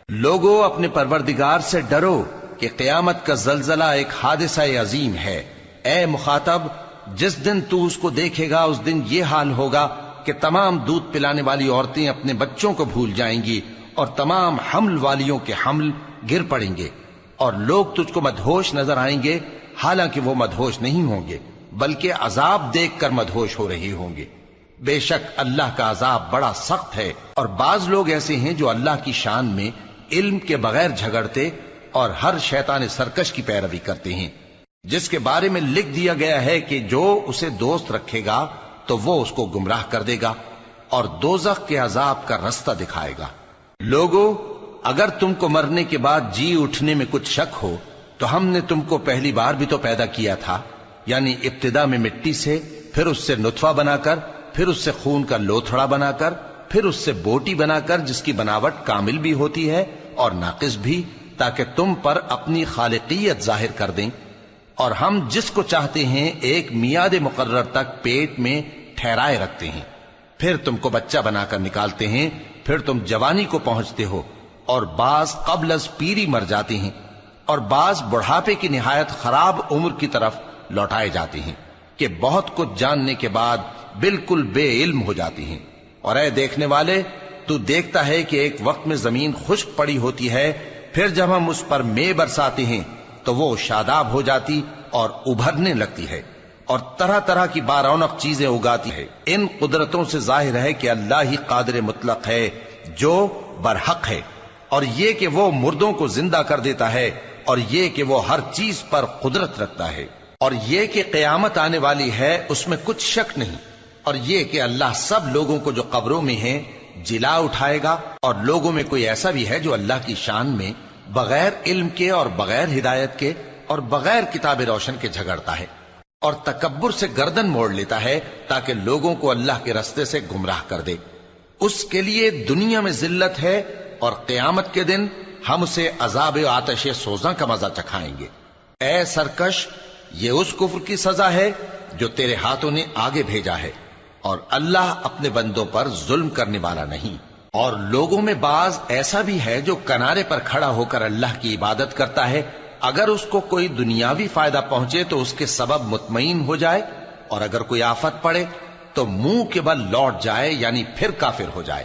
لوگوں اپنے پروردگار سے ڈرو کہ قیامت کا زلزلہ ایک حادثہ عظیم ہے۔ اے مخاطب، جس دن تو اس کو دیکھے گا اس دن یہ حال ہوگا کہ تمام دودھ پلانے والی عورتیں اپنے بچوں کو بھول جائیں گی اور تمام حمل والیوں کے حمل گر پڑیں گے، اور لوگ تجھ کو مدہوش نظر آئیں گے، حالانکہ وہ مدہوش نہیں ہوں گے بلکہ عذاب دیکھ کر مدہوش ہو رہے ہوں گے۔ بے شک اللہ کا عذاب بڑا سخت ہے، اور بعض لوگ ایسے ہیں جو اللہ کی شان میں علم کے بغیر جھگڑتے اور ہر شیطان سرکش کی پیروی کرتے ہیں، جس کے بارے میں لکھ دیا گیا ہے کہ جو اسے دوست رکھے گا تو وہ اس کو گمراہ کر دے گا اور دوزخ کے عذاب کا رستہ دکھائے گا۔ لوگو، اگر تم کو مرنے کے بعد جی اٹھنے میں کچھ شک ہو تو ہم نے تم کو پہلی بار بھی تو پیدا کیا تھا، یعنی ابتدا میں مٹی سے، پھر اس سے نطفہ بنا کر، پھر اس سے خون کا لوتھڑا بنا کر، پھر اس سے بوٹی بنا کر جس کی بناوٹ کامل بھی ہوتی ہے اور ناقص بھی، تاکہ تم پر اپنی خالقیت ظاہر کر دیں۔ اور ہم جس کو چاہتے ہیں ایک میعاد مقرر تک پیٹ میں ٹھہرائے رکھتے ہیں، پھر تم کو بچہ بنا کر نکالتے ہیں، پھر تم جوانی کو پہنچتے ہو، اور بعض قبل از پیری مر جاتے ہیں، اور بعض بڑھاپے کی نہایت خراب عمر کی طرف لوٹائے جاتے ہیں کہ بہت کچھ جاننے کے بعد بالکل بے علم ہو جاتے ہیں۔ اور اے دیکھنے والے، تو دیکھتا ہے کہ ایک وقت میں زمین خشک پڑی ہوتی ہے، پھر جب ہم اس پر مے برساتے ہیں تو وہ شاداب ہو جاتی اور ابھرنے لگتی ہے اور طرح طرح کی بارونق چیزیں اگاتی ہے۔ ان قدرتوں سے ظاہر ہے کہ اللہ ہی قادر مطلق ہے جو برحق ہے، اور یہ کہ وہ مردوں کو زندہ کر دیتا ہے، اور یہ کہ وہ ہر چیز پر قدرت رکھتا ہے، اور یہ کہ قیامت آنے والی ہے اس میں کچھ شک نہیں، اور یہ کہ اللہ سب لوگوں کو جو قبروں میں ہیں جلا اٹھائے گا، اور لوگوں میں کوئی ایسا بھی ہے جو اللہ کی شان میں بغیر علم کے اور بغیر ہدایت کے اور بغیر کتاب روشن کے جھگڑتا ہے اور تکبر سے گردن موڑ لیتا ہے تاکہ لوگوں کو اللہ کے رستے سے گمراہ کر دے۔ اس کے لیے دنیا میں ذلت ہے، اور قیامت کے دن ہم اسے عذاب آتش سوزاں کا مزہ چکھائیں گے۔ اے سرکش، یہ اس کفر کی سزا ہے جو تیرے ہاتھوں نے آگے بھیجا ہے، اور اللہ اپنے بندوں پر ظلم کرنے والا نہیں۔ اور لوگوں میں بعض ایسا بھی ہے جو کنارے پر کھڑا ہو کر اللہ کی عبادت کرتا ہے، اگر اس کو کوئی دنیاوی فائدہ پہنچے تو اس کے سبب مطمئن ہو جائے، اور اگر کوئی آفت پڑے تو منہ کے بل لوٹ جائے، یعنی پھر کافر ہو جائے۔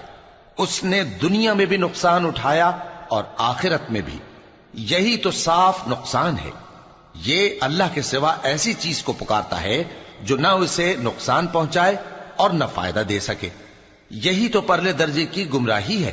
اس نے دنیا میں بھی نقصان اٹھایا اور آخرت میں بھی، یہی تو صاف نقصان ہے۔ یہ اللہ کے سوا ایسی چیز کو پکارتا ہے جو نہ اسے نقصان پہنچائے اور نہ فائدہ دے سکے، یہی تو پرلے درجے کی گمراہی ہے۔